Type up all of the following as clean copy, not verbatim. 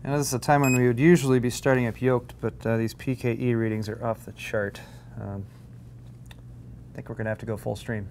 You know, this is a time when we would usually be starting up Yolk'd, but these PKE readings are off the chart. I think we're going to have to go full stream.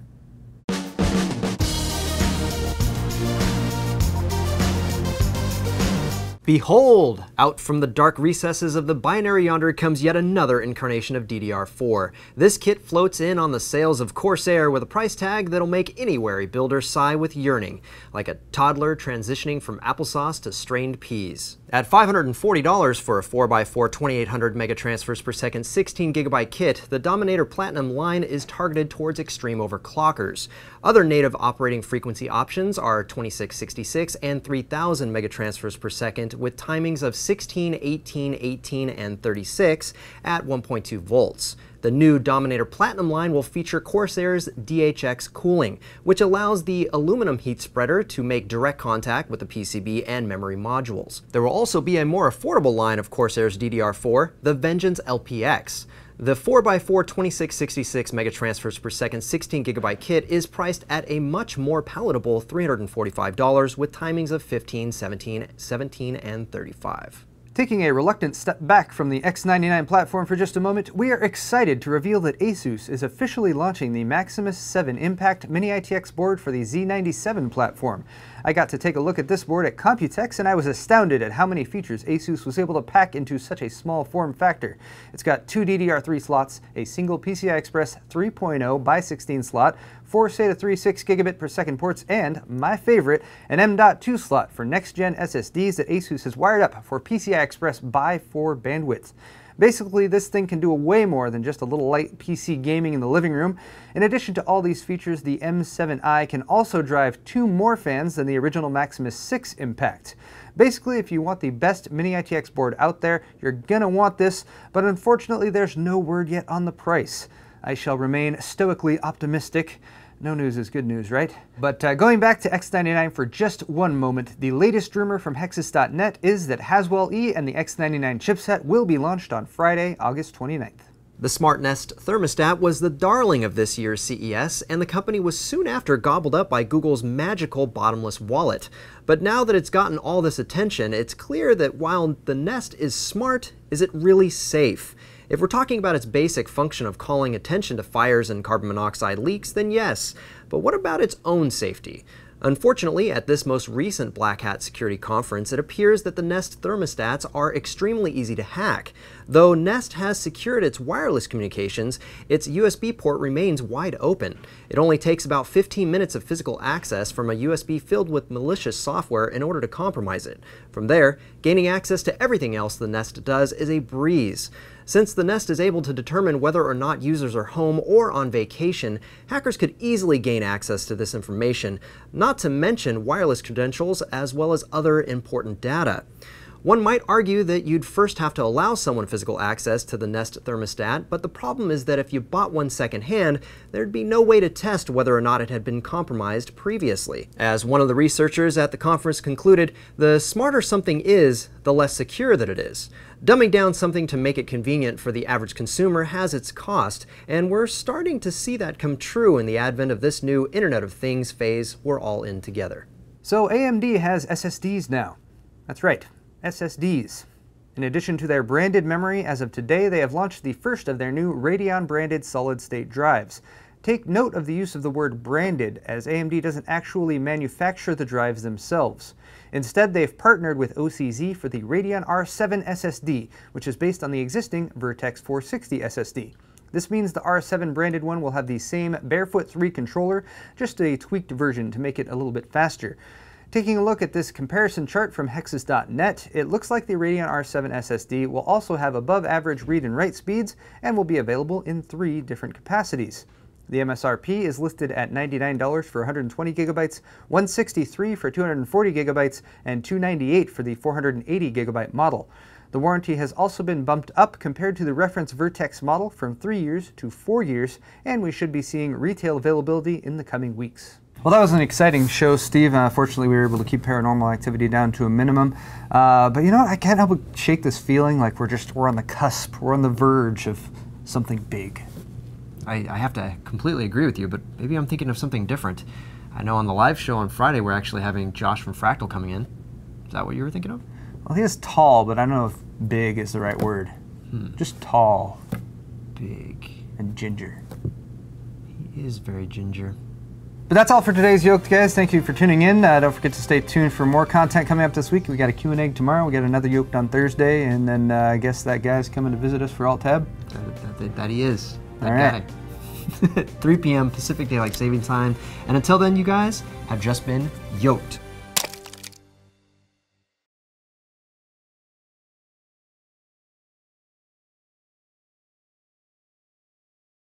Behold! Out from the dark recesses of the binary yonder comes yet another incarnation of DDR4. This kit floats in on the sails of Corsair with a price tag that'll make any wary builder sigh with yearning, like a toddler transitioning from applesauce to strained peas. At $540 for a 4x4 2800 megatransfers per second 16GB kit, the Dominator Platinum line is targeted towards extreme overclockers. Other native operating frequency options are 2666 and 3000 megatransfers per second with timings of 16, 18, 18, and 36 at 1.2 volts. The new Dominator Platinum line will feature Corsair's DHX cooling, which allows the aluminum heat spreader to make direct contact with the PCB and memory modules. There will also be a more affordable line of Corsair's DDR4, the Vengeance LPX. The 4x4 2666 megatransfers per second 16GB kit is priced at a much more palatable $345 with timings of 15, 17, 17, and 35. Taking a reluctant step back from the X99 platform for just a moment, we are excited to reveal that Asus is officially launching the Maximus VII Impact Mini ITX board for the Z97 platform. I got to take a look at this board at Computex and I was astounded at how many features Asus was able to pack into such a small form factor. It's got 2 DDR3 slots, a single PCI Express 3.0 x 16 slot, 4 SATA 3 6GB per second ports, and, my favorite, an M.2 slot for next-gen SSDs that Asus has wired up for PCI Express x 4 bandwidth. Basically, this thing can do way more than just a little light PC gaming in the living room. In addition to all these features, the M7i can also drive 2 more fans than the original Maximus VI Impact. Basically, if you want the best Mini ITX board out there, you're gonna want this, but unfortunately there's no word yet on the price. I shall remain stoically optimistic. No news is good news, right? But going back to X99 for just one moment, the latest rumor from Hexus.net is that Haswell E and the X99 chipset will be launched on Friday, August 29th. The Smart Nest thermostat was the darling of this year's CES, and the company was soon after gobbled up by Google's magical bottomless wallet. But now that it's gotten all this attention, it's clear that while the Nest is smart, is it really safe? If we're talking about its basic function of calling attention to fires and carbon monoxide leaks, then yes. But what about its own safety? Unfortunately, at this most recent Black Hat security conference, it appears that the Nest thermostats are extremely easy to hack. Though Nest has secured its wireless communications, its USB port remains wide open. It only takes about 15 minutes of physical access from a USB filled with malicious software in order to compromise it. From there, gaining access to everything else the Nest does is a breeze. Since the Nest is able to determine whether or not users are home or on vacation, hackers could easily gain access to this information, not to mention wireless credentials as well as other important data. One might argue that you'd first have to allow someone physical access to the Nest thermostat, but the problem is that if you bought one secondhand, there'd be no way to test whether or not it had been compromised previously. As one of the researchers at the conference concluded, the smarter something is, the less secure that it is. Dumbing down something to make it convenient for the average consumer has its cost, and we're starting to see that come true in the advent of this new Internet of Things phase we're all in together. So AMD has SSDs now. That's right. SSDs. In addition to their branded memory, as of today, they have launched the first of their new Radeon branded solid-state drives. Take note of the use of the word branded, as AMD doesn't actually manufacture the drives themselves. Instead, they've partnered with OCZ for the Radeon R7 SSD, which is based on the existing Vertex 460 SSD. This means the R7 branded one will have the same Barefoot 3 controller, just a tweaked version to make it a little bit faster. Taking a look at this comparison chart from Hexus.net, it looks like the Radeon R7 SSD will also have above average read and write speeds and will be available in 3 different capacities. The MSRP is listed at $99 for 120 gigabytes, $163 for 240 gigabytes, and $298 for the 480 gigabyte model. The warranty has also been bumped up compared to the reference Vertex model from 3 years to 4 years, and we should be seeing retail availability in the coming weeks. Well, that was an exciting show, Steve. Fortunately, we were able to keep paranormal activity down to a minimum. But you know what? I can't help but shake this feeling like we're on the cusp, we're on the verge of something big. I have to completely agree with you, but maybe I'm thinking of something different. I know on the live show on Friday, we're actually having Josh from Fractal coming in. Is that what you were thinking of? Well, he is tall, but I don't know if big is the right word. Just tall. Big. And ginger. He is very ginger. But that's all for today's Yolk'd, guys. Thank you for tuning in. Don't forget to stay tuned for more content coming up this week. We got a Q&A tomorrow. We got another Yolk'd on Thursday. And then I guess that guy's coming to visit us for Alt-Tab. That he is. That all right. guy. 3 p.m. Pacific Daylight Savings Time. And until then, you guys have just been Yolk'd.